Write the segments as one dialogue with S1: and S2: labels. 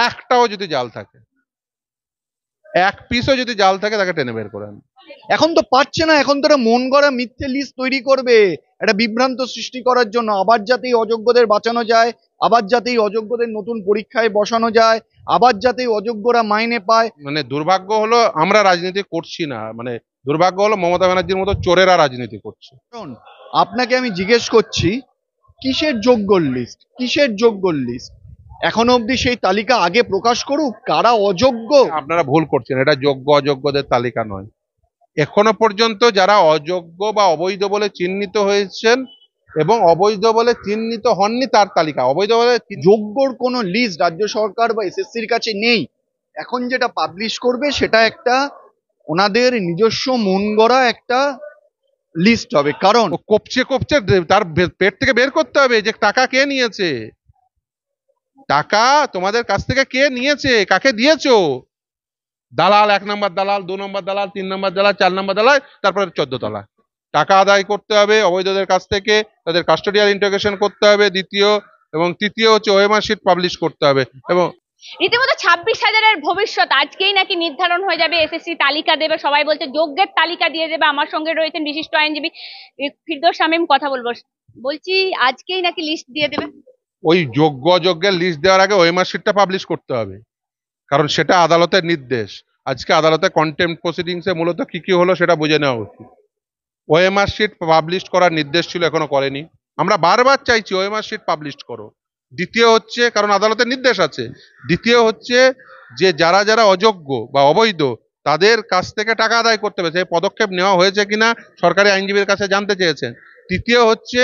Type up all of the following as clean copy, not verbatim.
S1: একটাও যদি জাল থাকে, এক পিসও যদি জাল থাকে, তাকে টেনে বের করে আন।
S2: এখন তো পারছে না, এখন তো একটা মন গড়া মিথ্যে লিস্ট তৈরি করবে একটা বিভ্রান্ত সৃষ্টি করার জন্য, আবার যাতে এই অযোগ্যদের বাঁচানো যায়, আবার যাতে এই অযোগ্যদের নতুন পরীক্ষায় বসানো যায়, আবার যাতে এই অযোগ্যরা মাইনে পায়।
S1: মানে দুর্ভাগ্য হলো আমরা রাজনীতি করছি না, মানে দুর্ভাগ্য হলো মমতা ব্যানার্জির মতো চোরেরা রাজনীতি করছে।
S2: কারণ আপনাকে আমি জিজ্ঞেস করছি, কিসের যোগ্য লিস্ট, কিসের যোগ্য লিস্ট? এখনো অবধি সেই তালিকা আগে প্রকাশ করুক কারা অযোগ্য।
S1: আপনারা ভুল করছেন, এটা যোগ্য অযোগ্যদের তালিকা নয়। এখনো পর্যন্ত যারা অযোগ্য বা অবৈধ বলে চিহ্নিত হয়েছেন এবং অবৈধ বলে চিহ্নিত হননি তার তালিকা। অবৈধ বলে
S2: যোগ্যর কোনো লিস্ট রাজ্য সরকার বা এসএসসির কাছে নেই। এখন যেটা পাবলিশ করবে সেটা একটা ওনাদের নিজস্ব মন গড়া একটা লিস্ট হবে। কারণ
S1: কপচে কপচে তার পেট থেকে বের করতে হবে যে টাকা কে নিয়েছে, টাকা তোমাদের কাছ থেকে কে নিয়েছে, কাকে দিয়েছো। দালাল, 1 নম্বর দালাল, 2 নম্বর দালাল, 3 নম্বর দালাল, 4 নম্বর দালাল, তারপরে 14 তলা। টাকা আদায় করতে হবে অবৈধদের কাছ থেকে, তাদের কাস্টোডিয়াল ইন্টিগ্রেশন করতে হবে দ্বিতীয়, এবং তৃতীয় হচ্ছে ওএমআর শিট পাবলিশ করতে হবে। এবং
S3: রীতিমতো 26,000-এর ভবিষ্যৎ আজকেই নাকি নির্ধারণ হয়ে যাবে, এসএসসি তালিকা দেবে, সবাই বলছে যোগ্যের তালিকা দিয়ে দেবে। আমার সঙ্গে রয়েছেন বিশিষ্ট আইনজীবী ফিরদৌস শামীম, কথা বলবো। বলছি আজকেই নাকি লিস্ট দিয়ে দেবে।
S1: ওই যোগ্য অযোগ্যের লিস্ট দেওয়ার আগে ওএমআর শিটটা পাবলিশ করতে হবে, কারণ সেটা আদালতের নির্দেশ। আজকে আদালতে কন্টেম্পট প্রসিডিংসে মূলত কি কি হলো সেটা বুঝে নেওয়া উচিত। ওএমআর শিট পাবলিশ করার নির্দেশ ছিল, এখনো করেনি। আমরা বারবার চাইছি ওএমআর শিট পাবলিশ করো। দ্বিতীয় হচ্ছে, কারণ আদালতের নির্দেশ আছে। দ্বিতীয় হচ্ছে যে যারা যারা অযোগ্য বা অবৈধ তাদের কাছ থেকে টাকা আদায় করতে হবে, সেই পদক্ষেপ নেওয়া হয়েছে কিনা সরকারি আইনজীবীর কাছে জানতে চেয়েছেন। তৃতীয় হচ্ছে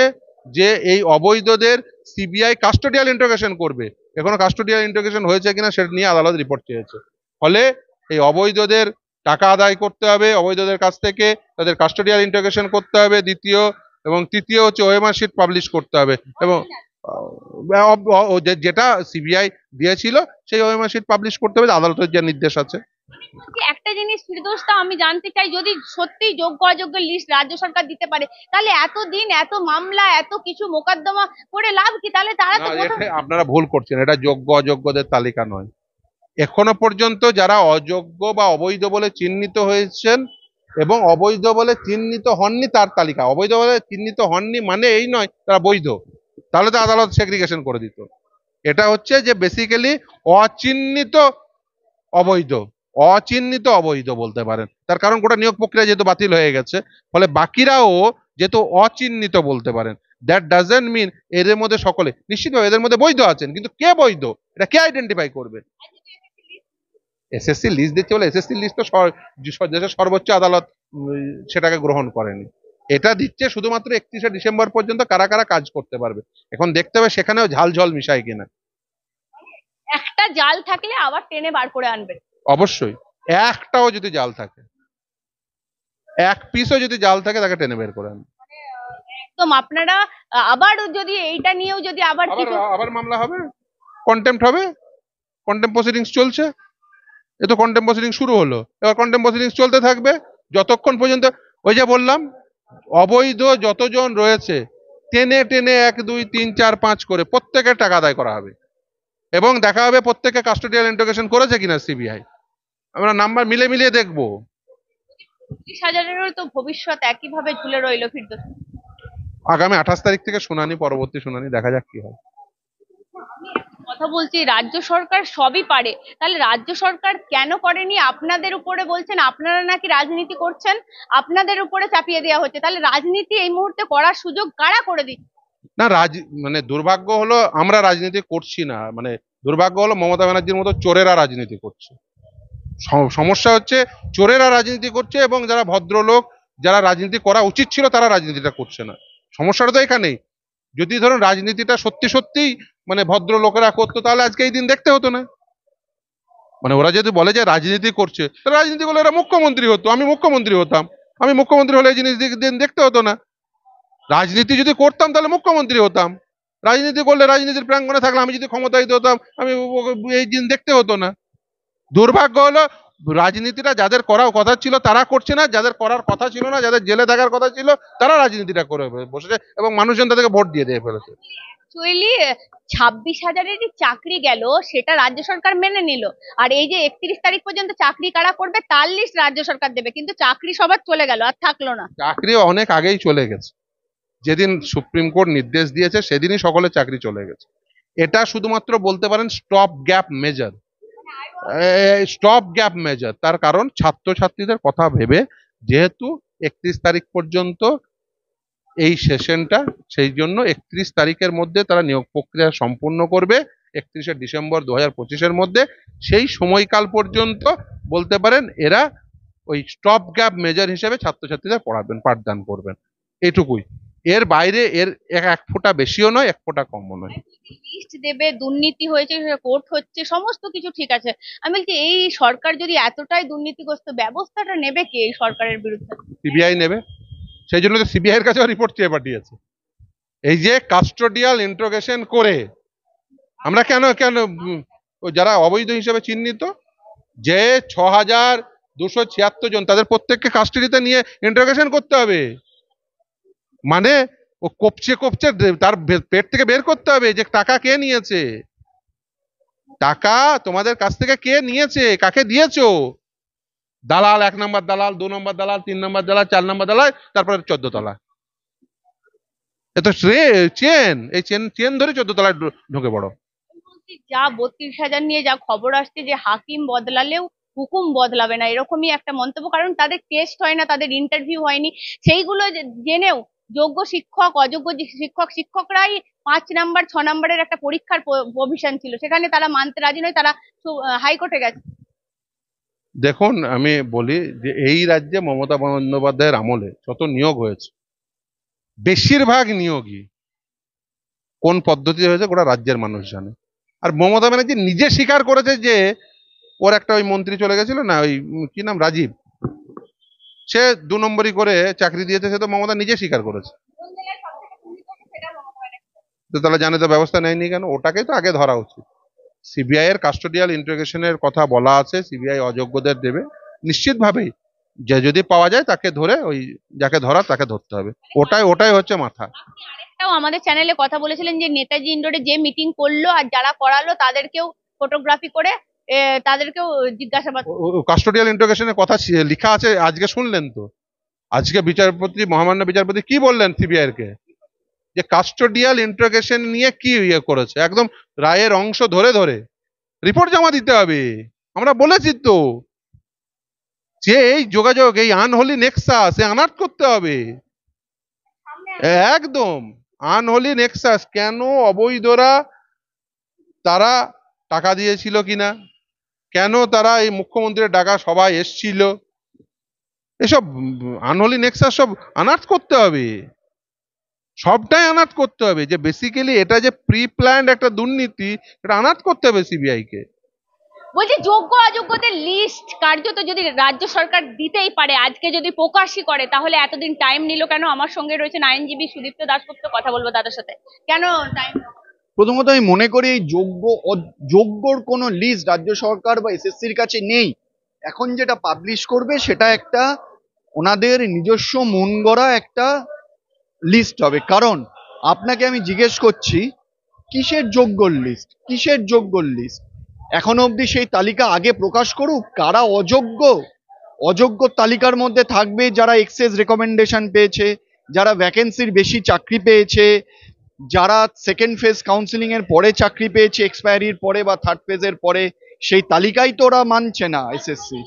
S1: যে এই অবৈধদের সিবিআই কাস্টোডিয়াল ইন্টারোগেশন করবে, এখনো কাস্টোডিয়াল ইন্টারোগেশন হয়েছে কিনা সেটা নিয়ে আদালত রিপোর্ট চেয়েছে। ফলে এই অবৈধদের টাকা আদায় করতে হবে, অবৈধদের কাছ থেকে তাদের কাস্টোডিয়াল ইন্টারোগেশন করতে হবে দ্বিতীয়, এবং তৃতীয় হচ্ছে ওএমআর শিট পাবলিশ করতে হবে। এবং যেটা সিবিআই দিয়েছিল সেই ওএমআর শিট পাবলিশ করতে হবে, আদালতের যে নির্দেশ আছে।
S3: একটা জিনিস ফিরদৌস, তা আমি জানতে চাই, যদি সত্যি যোগ্য অযোগ্য লিস্ট রাজ্য সরকার দিতে পারে, তাহলে এতদিন এত মামলা এত কিছু মোকদ্দমা করে লাভ কি? তাহলে তারা তো
S1: আপনারা ভুল করছেন, এটা যোগ্য অযোগ্যদের তালিকা নয়। এখনো পর্যন্ত যারা অযোগ্য বা অবৈধ বলে চিহ্নিত হয়েছেন এবং অবৈধ বলে চিহ্নিত হননি তার তালিকা। অবৈধ বলে চিহ্নিত হননি মানে এই নয় তারা বৈধ, তাহলে তো আদালত সেগ্রিগেশন করে দিত। এটা হচ্ছে যে বেসিক্যালি অচিহ্নিত অবৈধ, অচিহ্নিত অবৈধ বলতে পারেন। তার কারণ গোটা নিয়োগ প্রক্রিয়া যেহেতু বাতিল হয়ে গেছে, ফলে বাকিরাও যেহেতু অচিহ্নিত বলতে পারেন। দ্যাট ডাজেন্ট মিন এদের মধ্যে সকলে, নিশ্চিতভাবে এদের মধ্যে বৈধ আছেন, কিন্তু কে বৈধ এটা কে আইডেন্টিফাই করবে? এসএসসি লিস্ট দিচ্ছে বলে এসএসসি লিস্ট তো দেশের সর্বোচ্চ আদালত সেটাকে গ্রহণ করেনি। এটা দিচ্ছে শুধুমাত্র 31শে ডিসেম্বর পর্যন্ত কারা কারা কাজ করতে পারবে। এখন দেখতে হবে সেখানেও ঝাল ঝল মিশায় কিনা।
S3: একটা জাল থাকলে আবার টেনে বার করে আনবে
S1: অবশ্যই, একটাও যদি জাল থাকে, এক পিসও যদি জাল থাকে, তাকে টেনে বের করে আনবে।
S3: একদম। আপনারা আবার যদি এইটা নিয়েও যদি আবার
S1: আবার মামলা হবে, কন্টেম্পট হবে, কন্টেম্পট প্রসিডিংস চলছে। এ তো কন্টেম্পট প্রসিডিংস শুরু হলো, এবার কন্টেম্পট প্রসিডিংস চলতে থাকবে যতক্ষণ পর্যন্ত ওই যে বললাম অবৈধ যতজন রয়েছে টেনে টেনে 1 2 3 4 5 করে প্রত্যেকের টাকা আদায় করা হবে, এবং দেখা হবে প্রত্যেকে কাস্টোডিয়াল ইন্টিগ্রেশন করেছে কিনা সিবিআই। আমরা নাম্বার মিলে মিলিয়ে দেখবো।
S3: 25,000-এরও তো ভবিষ্যৎ একইভাবে ঝুলে রইল ফিরদৌস।
S1: আগামী 28 তারিখ থেকে শুনানি, পরবর্তী শুনানি, দেখা যাক কি হয়।
S3: কথা বলছি, রাজ্য সরকার সবই পারে, তাহলে রাজ্য সরকার কেন করেনি? আপনাদের উপরে বলছেন আপনারা নাকি রাজনীতি করছেন, আপনাদের উপরে চাপিয়ে দেওয়া হচ্ছে। তাহলে রাজনীতি এই মুহূর্তে করার সুযোগ কারা করে দিচ্ছে?
S1: না মানে দুর্ভাগ্য হলো আমরা রাজনীতি করছি না, মানে দুর্ভাগ্য হলো মমতা ব্যানার্জির মতো চোরেরা রাজনীতি করছে। সমস্যা হচ্ছে চোরেরা রাজনীতি করছে, এবং যারা ভদ্রলোক, যারা রাজনীতি করা উচিত ছিল তারা রাজনীতিটা করছে না। সমস্যাটা তো এখানেই। যদি ধরুন রাজনীতিটা সত্যি সত্যিই মানে ভদ্রলোকেরা করতো, তাহলে আজকে এই দিন দেখতে হতো না। মানে ওরা যদি বলে যে রাজনীতি করছে, রাজনীতি করলে এরা মুখ্যমন্ত্রী হতো, আমি মুখ্যমন্ত্রী হতাম, আমি মুখ্যমন্ত্রী হলে এই জিনিস দিন দেখতে হতো না। রাজনীতি যদি করতাম তাহলে মুখ্যমন্ত্রী হতাম, রাজনীতি করলে রাজনীতির প্রাঙ্গণে থাকলে আমি যদি ক্ষমতায়িত হতাম, আমি এই দিন দেখতে হতো না। দুর্ভাগ্য হলো রাজনীতিটা যাদের করার কথা ছিল তারা করছে না, যাদের করার কথা ছিল না, যাদের জেলে থাকার কথা ছিল তারা রাজনীতিটা করে বসেছে, এবং মানুষজন তাদেরকে ভোট দিয়ে ফেলেছে।
S3: অ্যাকচুয়ালি 26,000-এরই চাকরি গেল, সেটা রাজ্য সরকার মেনে নিল। আর এই যে 31 তারিখ পর্যন্ত চাকরি কারা করবে তার লিস্ট রাজ্য সরকার দেবে, কিন্তু চাকরি সবার চলে গেল, আর থাকলো না।
S1: চাকরি অনেক আগেই চলে গেছে, যেদিন সুপ্রিম কোর্ট নির্দেশ দিয়েছে সেদিনই সকলের চাকরি চলে গেছে। এটা শুধুমাত্র বলতে পারেন stop gap measure. Stop gap measure, তার কারণ ছাত্রছাত্রীদের কথা ভেবে, যেহেতু 31 তারিখ পর্যন্ত এই সেশনটা, সেই জন্য 31 তারিখের মধ্যে তারা নিয়োগ প্রক্রিয়া সম্পূর্ণ করবে। 31শে ডিসেম্বর 2025-এর মধ্যে, সেই সময়কাল পর্যন্ত বলতে পারেন এরা ওই স্টপ গ্যাপ মেজার হিসেবে ছাত্রছাত্রীদের পড়াবেন, পাঠদান করবেন, এটুকুই। এর বাইরে এর এক ফোঁটা বেশিও নয়, এক ফোঁটা কমও নয়।
S3: লিস্ট দেবে, দুর্নীতি হয়েছে, কোর্ট হচ্ছে, সমস্ত কিছু ঠিক আছে। আমি বলছি এই সরকার যদি এতটাই দুর্নীতিগ্রস্ত, ব্যবস্থাটা নেবে কে এই সরকারের বিরুদ্ধে?
S1: সিবিআই নেবে, সেই জন্য তো সিবিআই এর কাছেও রিপোর্ট চেয়ে পাঠিয়েছে। এই যে কাস্টোডিয়াল ইন্ট্রোগেশন করে আমরা কেন কেন যারা অবৈধ হিসেবে চিহ্নিত, যে 6,276 জন, তাদের প্রত্যেককে কাস্টডিতে নিয়ে ইন্টারোগেশন করতে হবে। মানে ও কপচে কপচে তার পেট থেকে বের করতে হবে যে টাকা কে নিয়েছে, টাকা তোমাদের কাছ থেকে কে নিয়েছে, কাকে দিয়েছো। দালাল 1 নম্বর দালাল, 2 নম্বর দালাল, 3 নম্বর দালাল, 4 নম্বর দালাল, তারপরে 14 তলা। এ তো চেন, এই চেন চেন ধরে 14 তলায় ঢুকে পড়ো।
S3: বলছি, যা 32,000 নিয়ে যা খবর আসছে যে হাকিম বদলালেও হুকুম বদলাবে না, এরকমই একটা মন্তব্য। কারণ তাদের টেস্ট হয় না, তাদের ইন্টারভিউ হয়নি, সেইগুলো জেনেও যোগ্য শিক্ষক অযোগ্য শিক্ষকরাই 5 নাম্বার 6 নাম্বারের একটা পরীক্ষার প্রভিশন ছিল, সেখানে তারা মানতে রাজি নয়, তারা হাইকোর্টে গেছে।
S1: দেখুন, আমি বলি যে এই রাজ্যে মমতা বন্দ্যোপাধ্যায়ের আমলে যত নিয়োগ হয়েছে, বেশিরভাগ নিয়োগই কোন পদ্ধতিতে হয়েছে গোটা রাজ্যের মানুষ জানে। আর মমতা ব্যানার্জি নিজে স্বীকার করেছে যে ওর একটা ওই মন্ত্রী চলে গেছিল না, ওই কি নাম, রাজীব, সে 2 নম্বরই করে চাকরি দিয়েছে, সে তো মমতা নিজে স্বীকার করেছে। তো তাহলে জানে তো ব্যবস্থা নেয়নি কেন? ওটাকে তো আগে ধরা উচিত। সিবিআই এর কাস্টোডিয়াল ইন্টারোগেশনের কথা বলা আছে, সিবিআই অযোগ্যদের দেবে নিশ্চিতভাবেই। যে যদি পাওয়া যায় তাকে ধরে, ওই যাকে ধরা তাকে ধরতে হবে, ওটাই ওটাই হচ্ছে মাথা।
S3: আরেকটাও আমাদের চ্যানেলে কথা বলেছিলেন যে নেতাজি ইন্ডোরে যে মিটিং করলো আর যারা করালো তাদেরকেও ফটোগ্রাফি করে তাদেরকেও জিজ্ঞাসাবাদ।
S1: কাস্টোডিয়াল ইন্টারোগেশনের কথা লেখা আছে, আজকে শুনলেন তো? আজকে বিচারপতি, মহামান্য বিচারপতি কি বললেন সিবিআই এর কে, যে কাস্টোডিয়াল ইন্টারোগেশন নিয়ে কি ইয়ে করেছে, একদম রায়ের অংশ ধরে ধরে রিপোর্ট জমা দিতে হবে। আমরা বলেছি তো যে এই যোগাযোগ, এই আনহোলি নেক্সাস আনাট করতে হবে। একদম আনহোলি নেক্সাস, কেন অবৈধরা, তারা টাকা দিয়েছিল কিনা, কেন তারা এই মুখ্যমন্ত্রীর ডাকা সবাই এসছিল, এসব আনহোলি নেক্সাস সব আনাট করতে হবে, সবটাই আনাট করতে হবে। যে বেসিক্যালি এটা যে প্রি প্ল্যান্ড একটা দুর্নীতি, এটা আনাট করতে হবে সিবিআই কে।
S3: বলছি যোগ্য অযোগ্যদের লিস্ট কার্যত যদি রাজ্য সরকার দিতেই পারে, আজকে যদি প্রকাশই করে, তাহলে এতদিন টাইম নিল কেন? আমার সঙ্গে রয়েছেন আইনজীবী সুদীপ্ত দাশগুপ্ত, কথা বলবো দাদার সাথে। কেন টাইম?
S2: প্রথমত আমি মনে করি এই যোগ্যর কোনো লিস্ট রাজ্য সরকার বা এসএসসির কাছে নেই। এখন যেটা পাবলিশ করবে সেটা একটা ওনাদের নিজস্ব মন গড়া একটা লিস্ট হবে। কারণ আপনাকে আমি জিজ্ঞেস করছি কিসের যোগ্যর লিস্ট, কিসের যোগ্যর লিস্ট? এখনো অবধি সেই তালিকা আগে প্রকাশ করুক, কারা অযোগ্য। অযোগ্য তালিকার মধ্যে থাকবে যারা এক্সেস রেকমেন্ডেশন পেয়েছে, যারা ভ্যাকেন্সির বেশি চাকরি পেয়েছে, যারা সেকেন্ড ফেজ কাউন্সিলিং এর পরে চাকরি পেয়েছে এক্সপায়ারির পরে বা থার্ড ফেজের পরে। সেই তালিকাই তো ওরা মানছে না এসএসসি।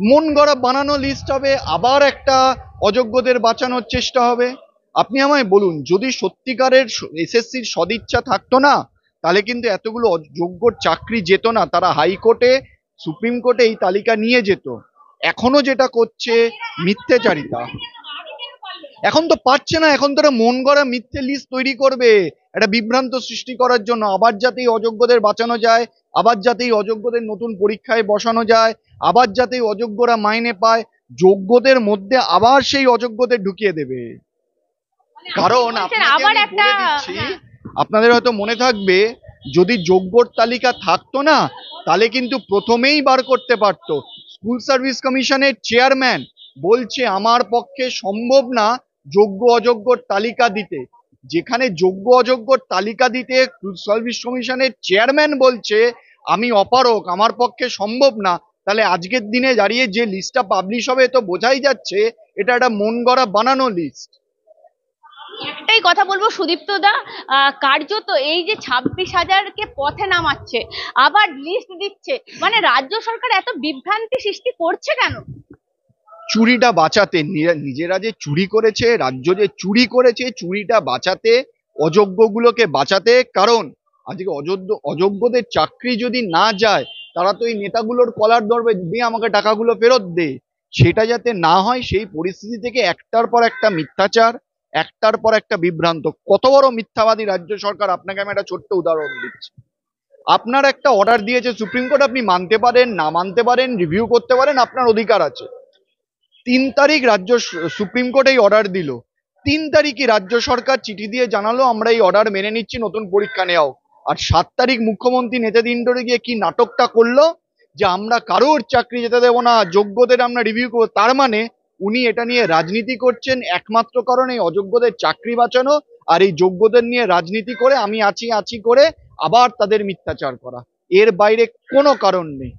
S2: মন গড়া বানানো লিস্ট হবে, আবার একটা অযোগ্যদের বাঁচানোর চেষ্টা হবে। আপনি আমায় বলুন, যদি সত্যিকারের এসএসসির সদিচ্ছা থাকতো না, তাহলে কিন্তু এতগুলো অযোগ্যর চাকরি যেত না, তারা হাইকোর্টে সুপ্রিম কোর্টে এই তালিকা নিয়ে যেত। এখনো যেটা করছে মিথ্যেচারিতা। এখন তো পারছে না, এখন তারা মন গড়া মিথ্যে লিস্ট তৈরি করবে একটা বিভ্রান্ত সৃষ্টি করার জন্য, আবার যাতে এই অযোগ্যদের বাঁচানো যায়, আবার যাতে এই অযোগ্যদের নতুন পরীক্ষায় বসানো যায়, আবার যাতে এই অযোগ্যরা মাইনে পায়, যোগ্যদের মধ্যে আবার সেই অযোগ্যদের ঢুকিয়ে দেবে। কারণ আপনাকে
S3: আবার
S2: আমি
S3: একটা
S2: বলে দিচ্ছি, আপনাদের হয়তো মনে থাকবে, যদি যোগ্যর তালিকা থাকতো না, তাহলে কিন্তু প্রথমেই বার করতে পারতো। স্কুল সার্ভিস কমিশনের চেয়ারম্যান বলছে আমার পক্ষে সম্ভব না যোগ্য অযোগ্যর তালিকা দিতে। যেখানে যোগ্য অযোগ্যর তালিকা দিতে সার্ভিস কমিশনের চেয়ারম্যান বলছে আমি অপারক, আমার পক্ষে সম্ভব না, তাহলে আজকের দিনে দাঁড়িয়ে যে লিস্টটা পাবলিশ হবে তো বোঝাই যাচ্ছে এটা একটা মন গড়া বানানো লিস্ট।
S3: একটাই কথা বলবো সুদীপ্ত দা, কার্যত এই যে 26,000-কে পথে নামাচ্ছে, আবার লিস্ট দিচ্ছে, মানে রাজ্য সরকার এত বিভ্রান্তি সৃষ্টি করছে কেন?
S2: চুরিটা বাঁচাতে, নিজেরা যে চুরি করেছে, রাজ্য যে চুরি করেছে, চুরিটা বাঁচাতে, অযোগ্যগুলোকে বাঁচাতে। কারণ আজকে অযোগ্যদের চাকরি যদি না যায়, তারা তো এই নেতাগুলোর কলার ধরবে, দিয়ে আমাকে টাকাগুলো ফেরত দে। সেটা যাতে না হয় সেই পরিস্থিতি থেকে একটার পর একটা মিথ্যাচার, একটার পর একটা বিভ্রান্ত, কত বড় মিথ্যাবাদী রাজ্য সরকার। আপনাকে আমি একটা ছোট্ট উদাহরণ দিচ্ছি। আপনার একটা অর্ডার দিয়েছে সুপ্রিম কোর্ট, আপনি মানতে পারেন না মানতে পারেন, রিভিউ করতে পারেন, আপনার অধিকার আছে। 3 তারিখ সুপ্রিম কোর্ট এই অর্ডার দিল, 3 তারিখই রাজ্য সরকার চিঠি দিয়ে জানালো আমরা এই অর্ডার মেনে নিচ্ছি, নতুন পরীক্ষা নেওয়াও। আর 7 তারিখ মুখ্যমন্ত্রী নেতাদিন ধরে গিয়ে কি নাটকটা করলো যে আমরা কারোর চাকরি যেতে দেবো না, যোগ্যদের আমরা রিভিউ করবো। তার মানে উনি এটা নিয়ে রাজনীতি করছেন একমাত্র কারণে এই অযোগ্যদের চাকরি বাঁচানো, আর এই যোগ্যদের নিয়ে রাজনীতি করে আমি আছি আছি করে আবার তাদের মিথ্যাচার করা। এর বাইরে কোনো কারণ নেই।